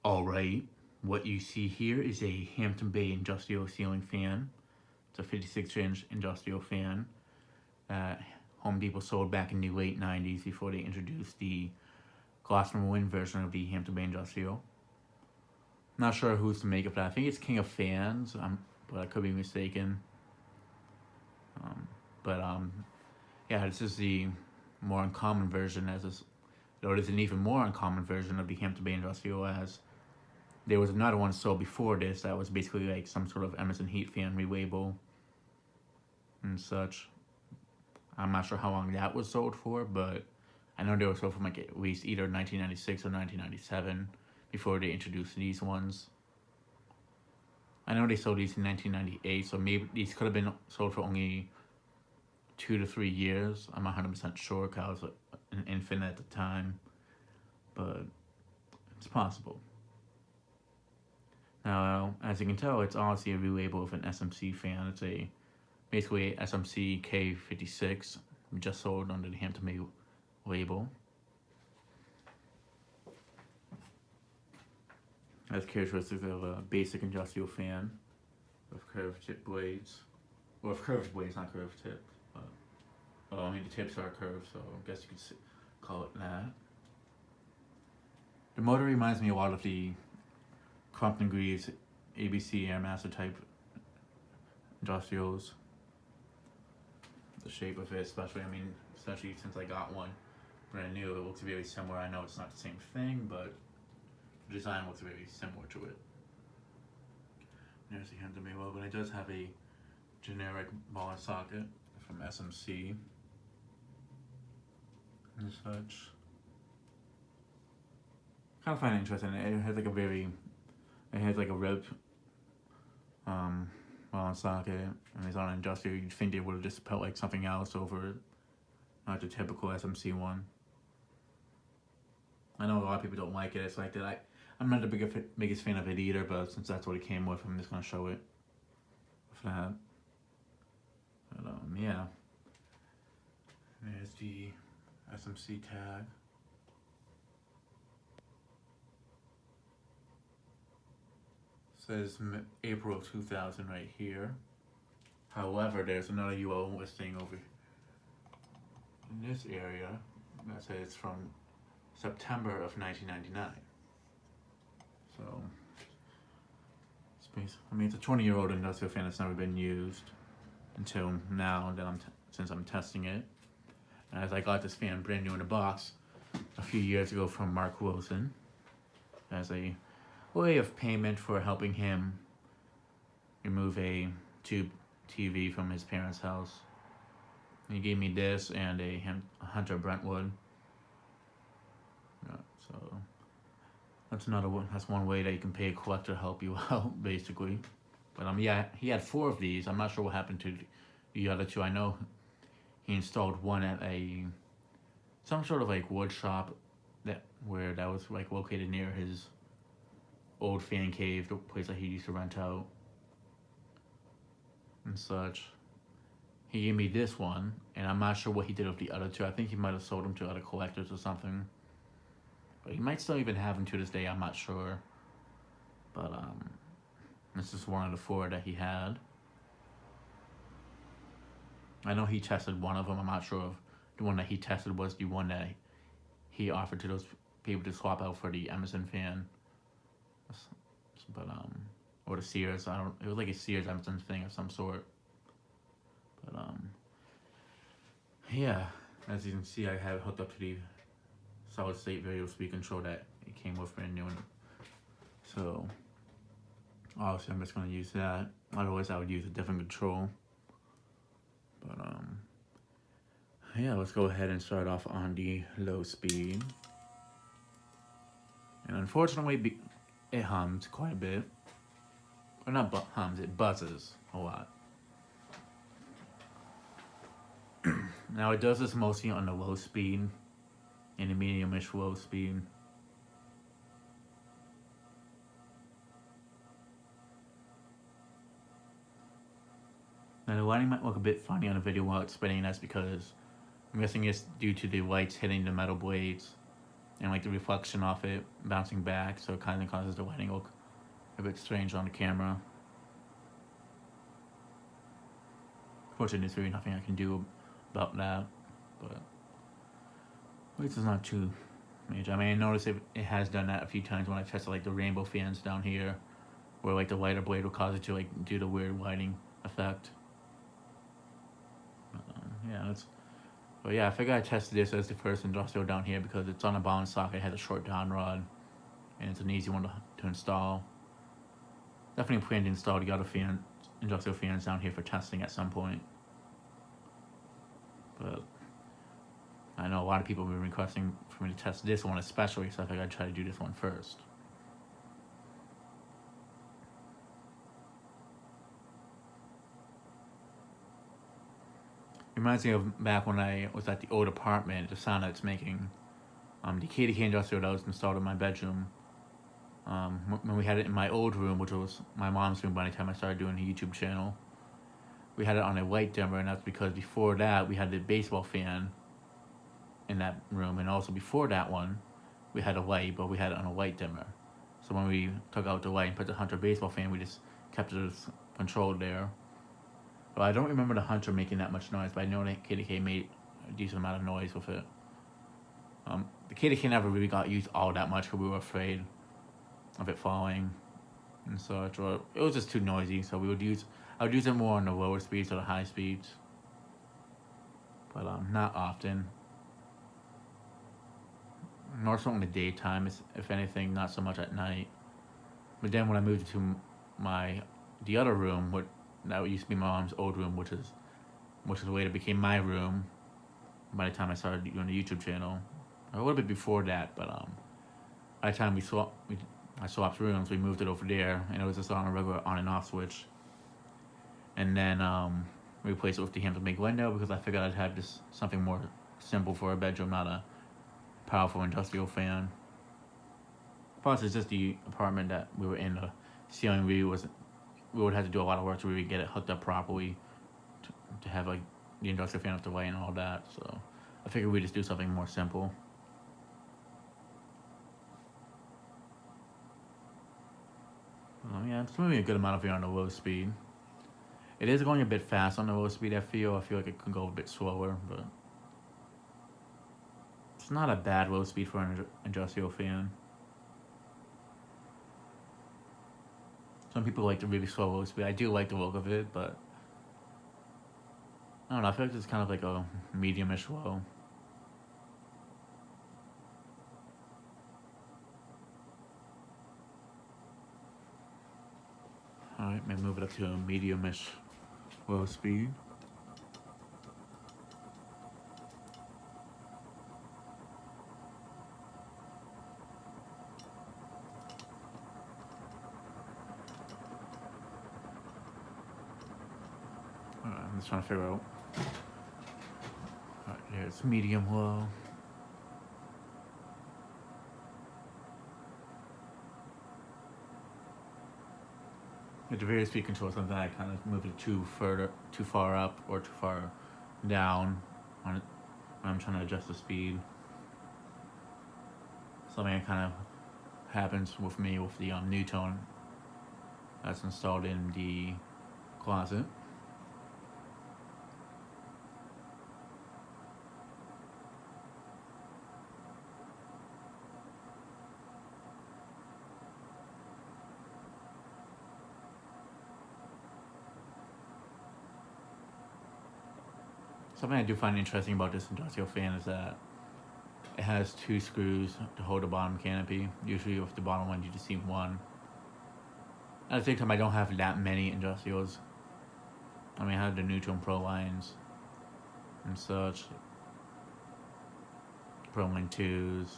Alright, what you see here is a Hampton Bay Industrial ceiling fan. It's a 56-inch industrial fan that Home Depot sold back in the late 90s before they introduced the Gloucester Wind version of the Hampton Bay Industrial. Not sure who's to make of that. I think it's King of Fans, but I could be mistaken. Yeah, this is the more uncommon version, though it is an even more uncommon version of the Hampton Bay Industrial, as there was another one sold before this that was basically like some sort of Emerson Heat Fan relabel and such. I'm not sure how long that was sold for, but I know they were sold from like at least either 1996 or 1997 before they introduced these ones. I know they sold these in 1998, so maybe these could have been sold for only 2 to 3 years. I'm not 100% sure because I was an infant at the time, but it's possible. Now, as you can tell, it's honestly a relabel of an SMC fan. It's basically a SMC K56, just sold under the Hampton Bay label. Has characteristics of a basic industrial fan with curved tip blades. Well, with curved blades, not curved tip. But, I mean, the tips are curved, so I guess you could call it that. The motor reminds me a lot of the Crompton Greaves ABC Airmaster type industrials. The shape of it, especially since I got one brand new, it looks very similar. I know it's not the same thing, but the design looks very similar to it. There's the Hampton Bay logo, and it does have a generic ball and socket from SMC and such. Kind of find it interesting. It has like a ribbed ball and socket, and it's on an industrial. You'd think they would have just put like something else over it, not the typical SMC one. I know a lot of people don't like it. It's like that. I'm not the biggest fan of it either, but since that's what it came with, I'm just gonna show it with that. But yeah, there's the SMC tag. Says April of 2000 right here. However, there's another UL listing over in this area that says it's from September of 1999. So, it's a 20-year-old industrial fan that's never been used until now that since I'm testing it. And as I got this fan brand new in a box a few years ago from Mark Wilson as a way of payment for helping him remove a tube TV from his parents' house. He gave me this and a Hunter Brentwood. So that's one way that you can pay a collector to help you out, basically. But yeah, he had 4 of these. I'm not sure what happened to the other 2. I know he installed one at some sort of like wood shop that was like located near his old fan cave, the place that he used to rent out and such. He gave me this one, and I'm not sure what he did with the other 2. I think he might have sold them to other collectors or something. But he might still even have them to this day, I'm not sure. But this is one of the 4 that he had. I know he tested one of them. I'm not sure if the one that he tested was the one that he offered to those people to swap out for the Emerson fan. But or the Sears. It was like a Sears Emerson thing of some sort. But yeah, as you can see, I have it hooked up to the solid state variable speed control that it came with brand new. So obviously I'm just gonna use that. Otherwise I would use a different control. But yeah, let's go ahead and start off on the low speed. And unfortunately, it hums quite a bit. Or not hums, it buzzes a lot. Now it does this mostly on the low speed and the medium-ish low speed. Now the lighting might look a bit funny on the video while it's spinning. That's because I'm guessing it's due to the lights hitting the metal blades and like the reflection off it bouncing back, so it kind of causes the lighting look a bit strange on the camera. Fortunately, there's really nothing I can do about that, but at least it's not too major. I mean, I noticed it has done that a few times when I tested like the rainbow fans down here, where like the lighter blade will cause it to like do the weird lighting effect. Yeah, but yeah, I figured I tested this as the first industrial down here because it's on a bottom socket, it has a short down rod, and it's an easy one to install. Definitely plan to install the other industrial fans down here for testing at some point. But I know a lot of people have been requesting for me to test this one especially, so I figured I'd try to do this one first. Reminds me of back when I was at the old apartment, the sound that it's making. The K56 industrial that was installed in my bedroom. When we had it in my old room, which was my mom's room by the time I started doing the YouTube channel, we had it on a light dimmer, and that's because before that we had the baseball fan in that room, and also before that one we had a light, but we had it on a light dimmer. So when we took out the light and put the Hunter baseball fan, we just kept it controlled there. Well, I don't remember the Hunter making that much noise, but I know that K56 made a decent amount of noise with it. The K56 never really got used all that much because we were afraid of it falling and such, or it was just too noisy. So I would use it more on the lower speeds or the high speeds, but not often. More so in the daytime, if anything, not so much at night. But then when I moved to the other room, that used to be my mom's old room, which is later became my room by the time I started doing the YouTube channel. A little bit before that, but by the time I swapped rooms, we moved it over there, and it was just on a regular on and off switch. And then we replaced it with the Hampton Bay window because I figured I'd have just something more simple for a bedroom, not a powerful industrial fan. Plus, it's just the apartment that we were in. The ceiling we would have to do a lot of work to really get it hooked up properly to have like the industrial fan up the way and all that. So I figured we'd just do something more simple. Yeah, it's moving a good amount of air on the low speed. It is going a bit fast on the low speed. I feel like it could go a bit slower, but it's not a bad low speed for an industrial fan. Some people like the really slow low speed. I do like the look of it, but I don't know. I feel like it's kind of like a medium-ish low. Alright, maybe move it up to a medium-ish low speed. Alright, I'm just trying to figure out. Alright, here it's medium low. With the various speed controls, sometimes I kind of move it too far up or too far down on it when I'm trying to adjust the speed. Something that kind of happens with me with the new tone that's installed in the closet. Something I do find interesting about this industrial fan is that it has 2 screws to hold the bottom canopy. Usually with the bottom one you just see one. At the same time, I don't have that many industrials. I mean, I have the Neutron Pro lines and such. Pro Line 2s.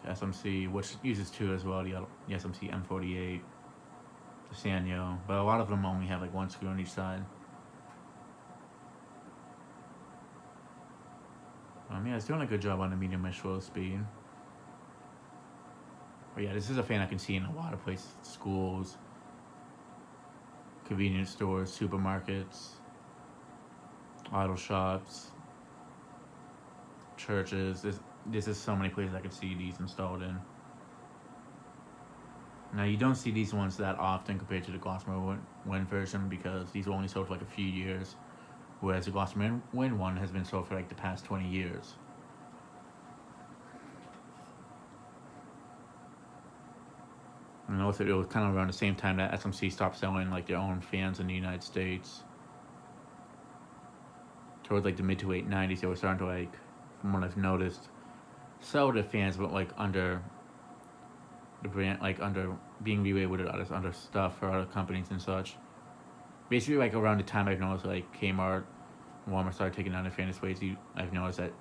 The SMC, which uses 2 as well, the SMC M48. The Sanyo. But a lot of them only have like 1 screw on each side. Yeah, it's doing a good job on the medium-ish low speed. But yeah, this is a fan I can see in a lot of places. Schools, convenience stores, supermarkets, auto shops, churches. There's just so many places I could see these installed in. Now you don't see these ones that often compared to the Gossamer Wind version because these were only sold for like a few years, whereas the Gossamer Wind one has been sold for like the past 20 years. And also it was kind of around the same time that SMC stopped selling like their own fans in the United States. Towards like the mid to late 90s, they were starting to like, from what I've noticed, sell the fans but like under the brand, like under being relabeled with other stuff for other companies and such. Basically, like around the time I've noticed like Kmart, Walmart started taking down their fan displays, I've noticed that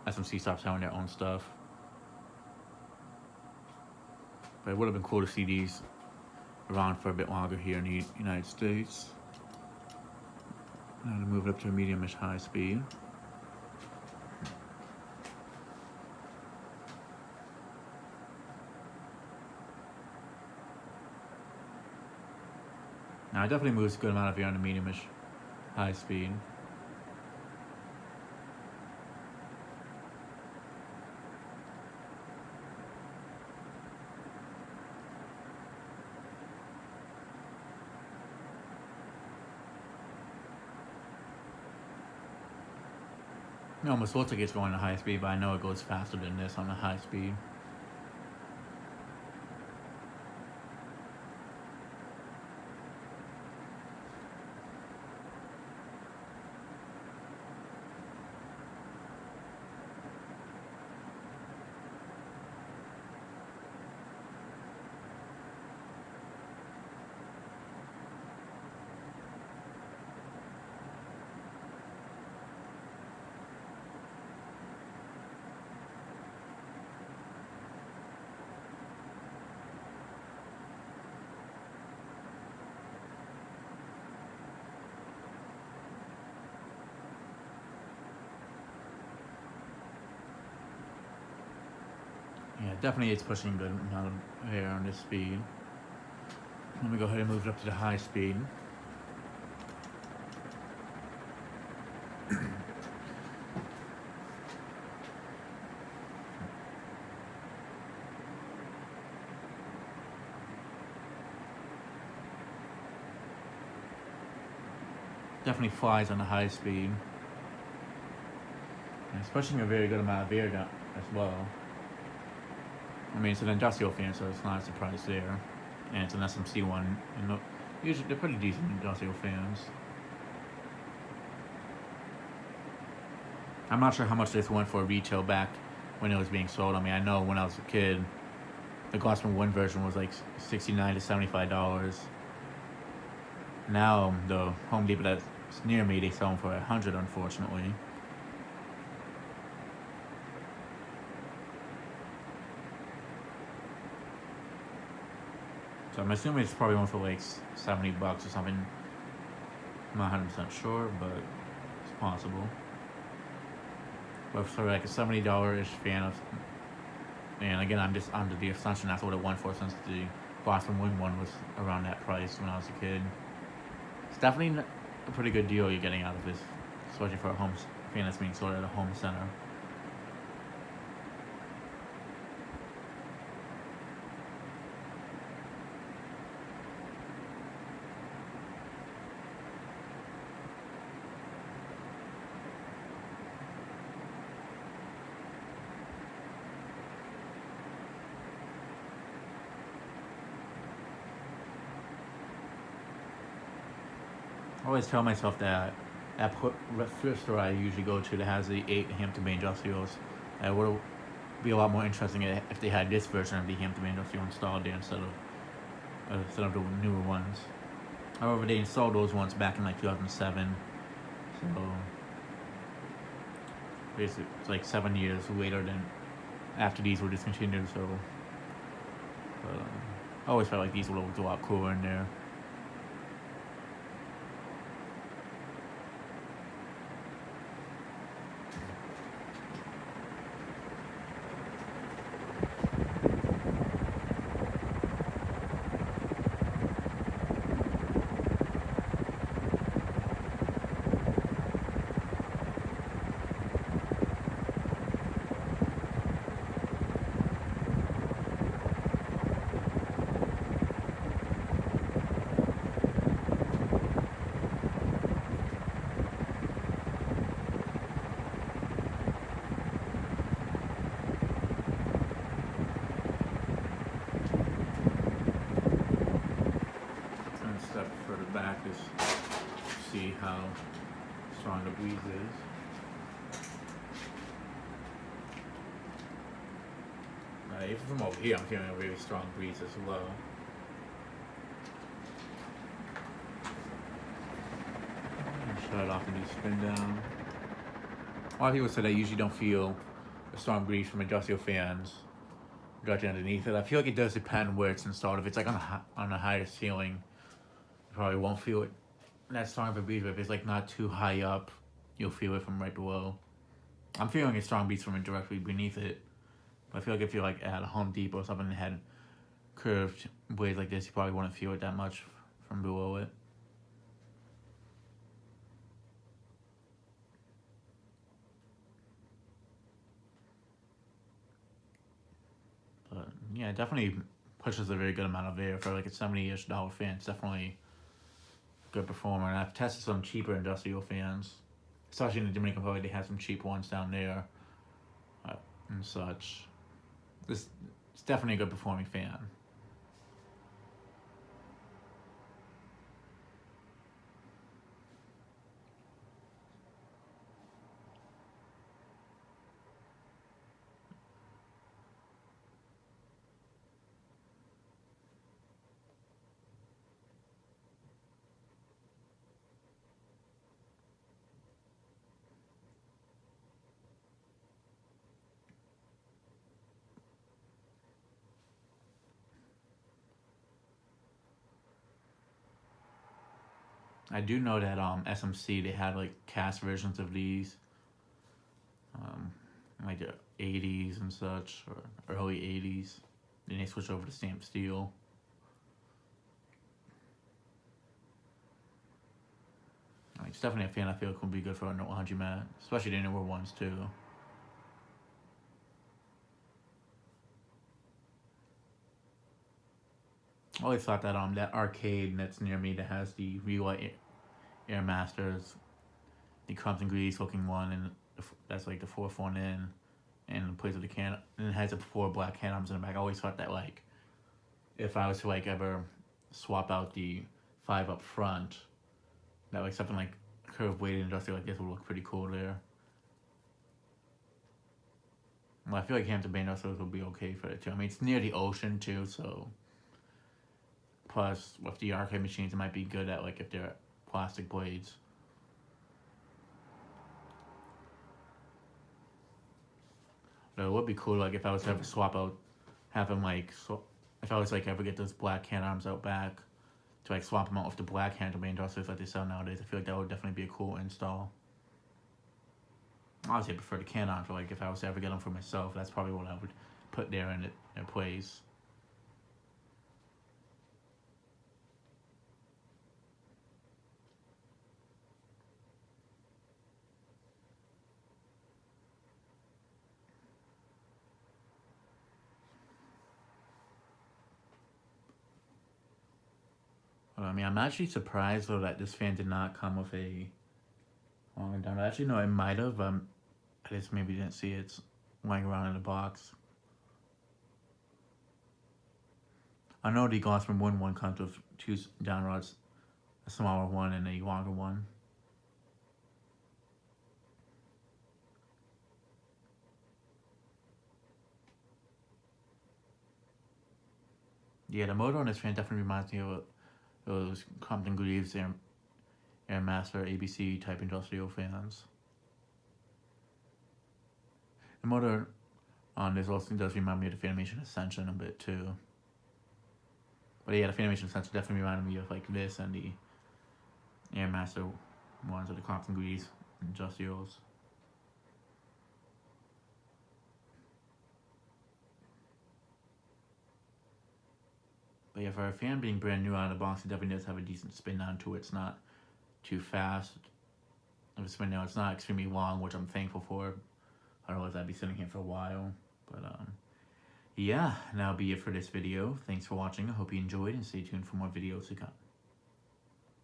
SMC stopped selling their own stuff. But it would have been cool to see these around for a bit longer here in the United States. Now to move it up to a medium-ish high speed. Now it definitely moves a good amount of air on the medium-ish high speed. It almost looks like it's going at high speed, but I know it goes faster than this on the high speed. Yeah, definitely it's pushing a good amount of air on this speed. Let me go ahead and move it up to the high speed. Definitely flies on the high speed. And it's pushing a very good amount of air down as well. I mean, it's an industrial fan, so it's not a surprise there. And it's an SMC one, and usually they're pretty decent industrial fans. I'm not sure how much this went for retail back when it was being sold. I mean, I know when I was a kid, the Gossamer Wind version was like $69 to $75. Now, the Home Depot that's near me, they sell them for $100, unfortunately. So I'm assuming it's probably one for like $70 or something. I'm not 100% sure, but it's possible. But for like a $70-ish fan of, and again, I'm just under the assumption that's what it went for since the Gossamer Wind one was around that price when I was a kid. It's definitely a pretty good deal you're getting out of this, especially for a home fan that's being sold at a home center. I always tell myself that at thrift store I usually go to that has the 8 Hampton Bay Industrials, it would be a lot more interesting if they had this version of the Hampton Bay Industrial installed there instead of the newer ones. However, they installed those ones back in like 2007, so basically it's like 7 years later than after these were discontinued. So I always felt like these would look a lot cooler in there. Just see how strong the breeze is. Even from over here, I'm feeling a really strong breeze as well. Shut it off and do spin down. A lot of people say they usually don't feel a strong breeze from industrial fans directly underneath it. I feel like it does depend where it's installed. If it's like on a higher ceiling, you probably won't feel it that strong of a breeze. But if it's like not too high up, you'll feel it from right below. I'm feeling a strong breeze from directly beneath it. But I feel like if you're like at a Home Depot or something that had curved blades like this, you probably wouldn't feel it that much from below it. But yeah, it definitely pushes a very good amount of air for like a $70-ish fan. It's definitely a good performer. And I've tested some cheaper industrial fans, especially in the Dominican Republic. They have some cheap ones down there and such. It's definitely a good performing fan. I do know that SMC, they had like cast versions of these, like the 80s and such, or early 80s. Then they switched over to stamped steel. It's definitely a fan I feel like would be good for a laundry mat, especially the newer ones too. I always thought that that arcade that's near me that has the real Air Masters, the Compton Grease looking one, and that's like the fourth one in, and the place with the can, and it has the 4 black can arms in the back. I always thought that like, if I was to like ever swap out the 5 up front, that like something like curved weighted industrial like this would look pretty cool there. Well, I feel like Hampton Bay Industrial would be okay for it too. I mean, it's near the ocean too, so. Plus, with the arcade machines, it might be good at like if they're plastic blades. But it would be cool, like if I was to ever swap out, have them like, if I was like ever get those black can arms out back, to like swap them out with the black Hampton Bay Industrials like they sell nowadays. I feel like that would definitely be a cool install. Honestly, I prefer the can arms, but like if I was to ever get them for myself, that's probably what I would put there in their place. I mean, I'm actually surprised though that this fan did not come with a longer down. Actually, no, it might have. I just maybe didn't see it lying around in the box. I know the Glossman Wind one comes with 2 down rods, a smaller one and a longer one. Yeah, the motor on this fan definitely reminds me of those Compton Greaves Air Master ABC type industrial fans. The motor on this also does remind me of the Fanimation Ascension a bit too. But yeah, the Fanimation Ascension definitely reminded me of like this and the Air Master ones of the Compton Greaves industrials. But yeah, for a fan being brand new out of the box, it definitely does have a decent spin down to it. It's not too fast. If it's spin down, it's not extremely long, which I'm thankful for. Otherwise, I'd be sitting here for a while. But yeah, that'll be it for this video. Thanks for watching. I hope you enjoyed, and stay tuned for more videos to come.